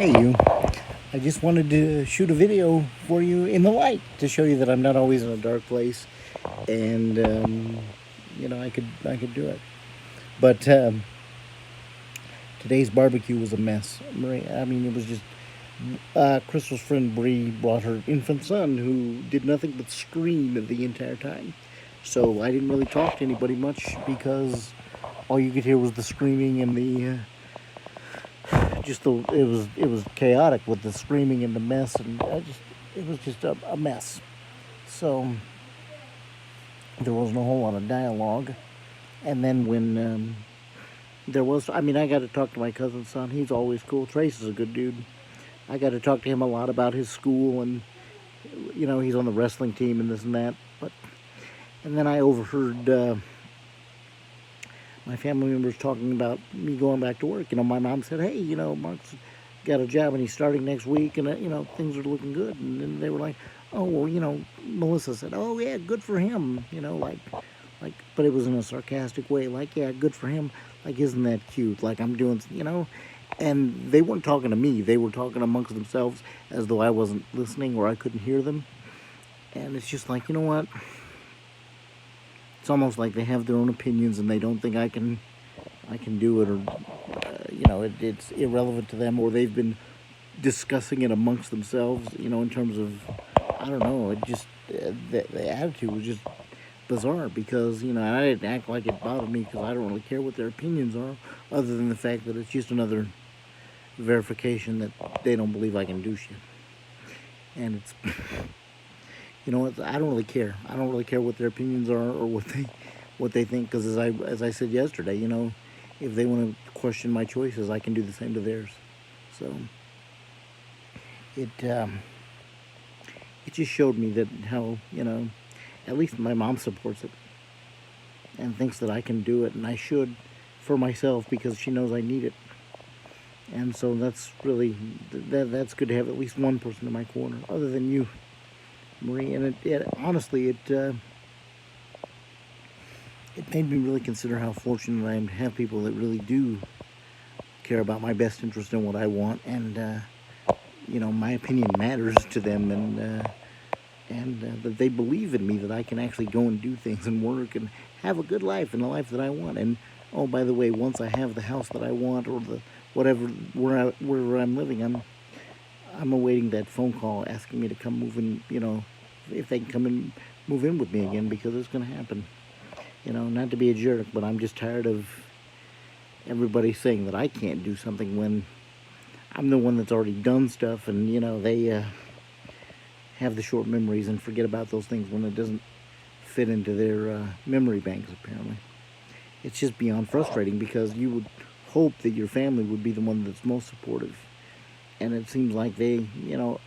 Hey, you. I just wanted to shoot a video for you in the light to show you that I'm not always in a dark place, and I could do it. But today's barbecue was a mess. I mean, it was just Crystal's friend Bree brought her infant son, who did nothing but scream the entire time. So I didn't really talk to anybody much because all you could hear was the screaming and the just the it was chaotic with the screaming and the mess, and it was just a mess. So there wasn't a whole lot of dialogue. And then when there was, I mean, I got to talk to my cousin's son. He's always cool. Trace is a good dude. I got to talk to him a lot about his school, and he's on the wrestling team and this and that. But and then I overheard my family members talking about me going back to work. My mom said, "Hey, Mark's got a job and he's starting next week, and things are looking good." And then they were like, "Oh, well, Melissa said, oh yeah, good for him." But it was in a sarcastic way, like, "Yeah, good for him. Like, isn't that cute? Like, I'm doing." And they weren't talking to me; they were talking amongst themselves as though I wasn't listening or I couldn't hear them. And it's just like, you know what? It's almost like they have their own opinions and they don't think I can do it, or it's irrelevant to them, or they've been discussing it amongst themselves. In terms of, I don't know, it just the attitude was just bizarre because I didn't act like it bothered me because I don't really care what their opinions are, other than the fact that it's just another verification that they don't believe I can do shit. And it's I don't really care. I don't really care what their opinions are or what they think, because as I said yesterday, if they want to question my choices, I can do the same to theirs. So it it just showed me that how at least my mom supports it and thinks that I can do it, and I should, for myself, because she knows I need it. And so that's really that's good to have at least one person in my corner other than you, Marie. And it honestly it made me really consider how fortunate I am to have people that really do care about my best interest in what I want, and my opinion matters to them, and that they believe in me, that I can actually go and do things and work and have a good life and a life that I want. And oh, by the way, once I have the house that I want, or the whatever where I'm living, I'm awaiting that phone call asking me to come move in. If they can come and move in with me again, because it's going to happen. Not to be a jerk, but I'm just tired of everybody saying that I can't do something when I'm the one that's already done stuff, and they have the short memories and forget about those things when it doesn't fit into their memory banks. Apparently, it's just beyond frustrating because you would hope that your family would be the one that's most supportive, and it seems like they,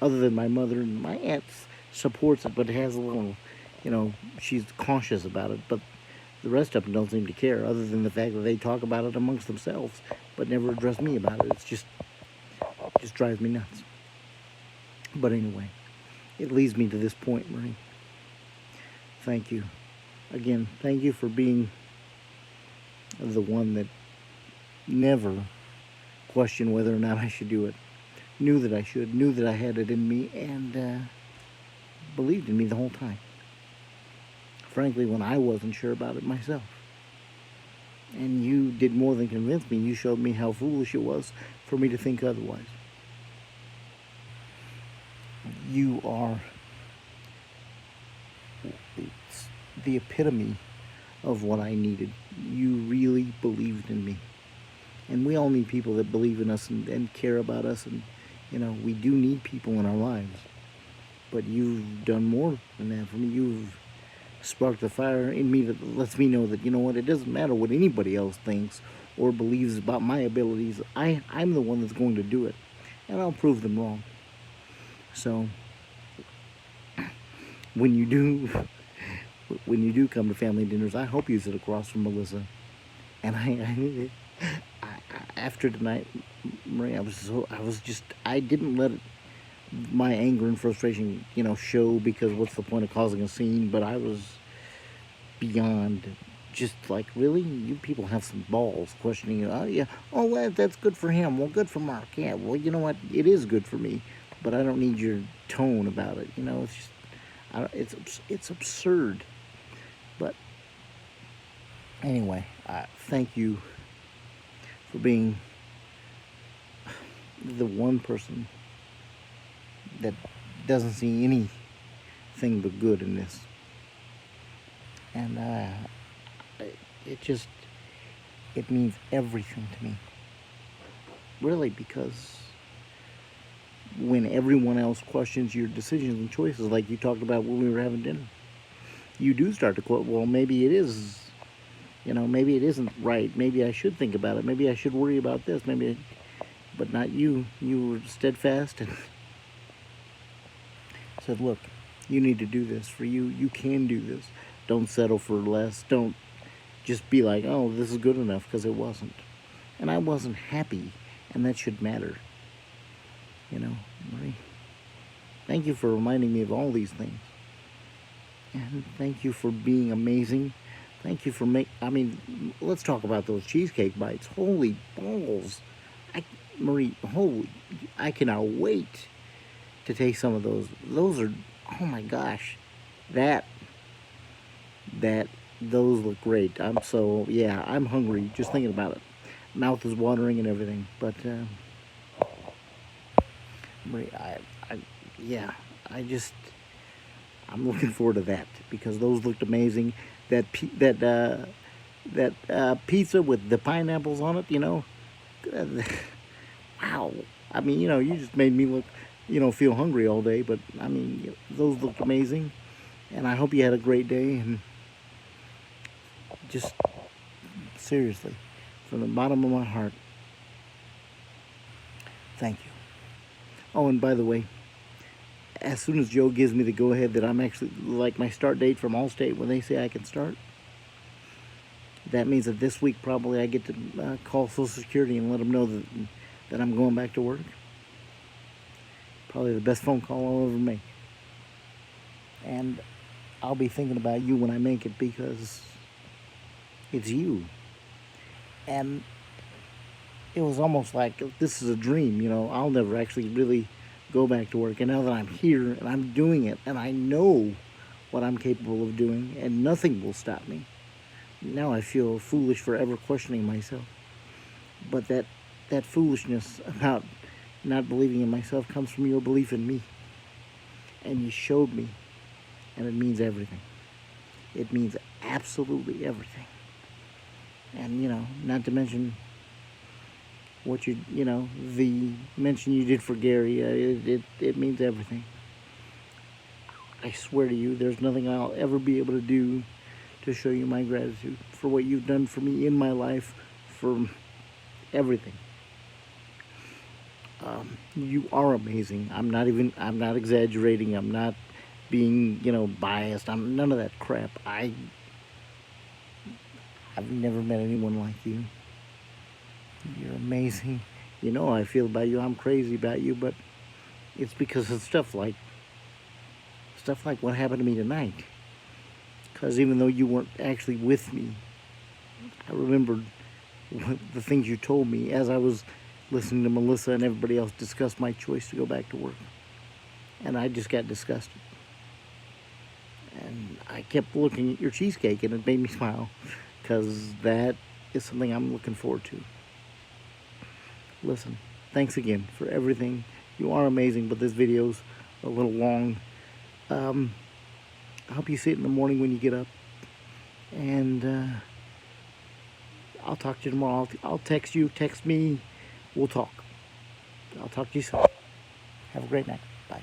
other than my mother and my aunt, supports it, but has a little, she's cautious about it, but the rest of them don't seem to care, other than the fact that they talk about it amongst themselves, but never address me about it. It's just drives me nuts. But anyway, it leads me to this point, Marie. Thank you. Again, thank you for being the one that never questioned whether or not I should do it. Knew that I should, knew that I had it in me, and believed in me the whole time. Frankly, when I wasn't sure about it myself. And you did more than convince me. You showed me how foolish it was for me to think otherwise. You are the epitome of what I needed. You really believed in me. And we all need people that believe in us and care about us. And, we do need people in our lives. But you've done more than that for me. You've sparked the fire in me that lets me know that, it doesn't matter what anybody else thinks or believes about my abilities. I'm the one that's going to do it. And I'll prove them wrong. So when you do come to family dinners, I hope you sit across from Melissa. And after tonight, Marie, I didn't let my anger and frustration, show, because what's the point of causing a scene? But I was beyond just like, really? You people have some balls questioning you. Oh, yeah. Oh, well, that's good for him. Well, good for Mark. Yeah, well, you know what? It is good for me. But I don't need your tone about it. You know, it's just, it's absurd. But anyway, thank you for being the one person that doesn't see anything but good in this. And it just, it means everything to me. Really, because when everyone else questions your decisions and choices, like you talked about when we were having dinner, you do start to quote, well, maybe it is, you know, maybe it isn't right. Maybe I should think about it. Maybe I should worry about this. But not you. You were steadfast and said, look, you need to do this for you. You can do this. Don't settle for less. Don't just be like, oh, this is good enough, because it wasn't. And I wasn't happy, and that should matter. You know, Marie, thank you for reminding me of all these things. And thank you for being amazing. Thank you for let's talk about those cheesecake bites. Holy balls. Marie, holy, I cannot wait to taste some of those. Those are, oh my gosh. Those look great. I'm hungry just thinking about it. Mouth is watering and everything. But, Marie, yeah, I'm looking forward to that, because those looked amazing. That pizza with the pineapples on it, you know, wow. I mean, you know, you just made me look, you know, feel hungry all day. But I mean, those looked amazing, and I hope you had a great day. And just seriously, from the bottom of my heart, thank you. Oh, and by the way, as soon as Joe gives me the go-ahead that I'm actually, like, my start date from Allstate, when they say I can start, that means that this week probably I get to call Social Security and let them know that I'm going back to work. Probably the best phone call I'll ever make. And I'll be thinking about you when I make it, because it's you. And it was almost like this is a dream, you know. I'll never actually really go back to work. And now that I'm here and I'm doing it, and I know what I'm capable of doing, and nothing will stop me, now I feel foolish for ever questioning myself. But that foolishness about not believing in myself comes from your belief in me. And you showed me, and it means everything. It means absolutely everything. And, you know, not to mention what the mention you did for Gary, it means everything. I swear to you, there's nothing I'll ever be able to do to show you my gratitude for what you've done for me in my life, for everything. You are amazing. I'm not exaggerating. I'm not being, biased. I'm none of that crap. I've never met anyone like you. You're amazing. You know how I feel about you. I'm crazy about you, but it's because of stuff like what happened to me tonight. Because even though you weren't actually with me, I remembered the things you told me as I was listening to Melissa and everybody else discuss my choice to go back to work. And I just got disgusted. And I kept looking at your cheesecake, and it made me smile, because that is something I'm looking forward to. Listen, thanks again for everything. You are amazing, but this video's a little long. I hope you see it in the morning when you get up. And I'll talk to you tomorrow. I'll text you, text me. We'll talk. I'll talk to you soon. Have a great night. Bye.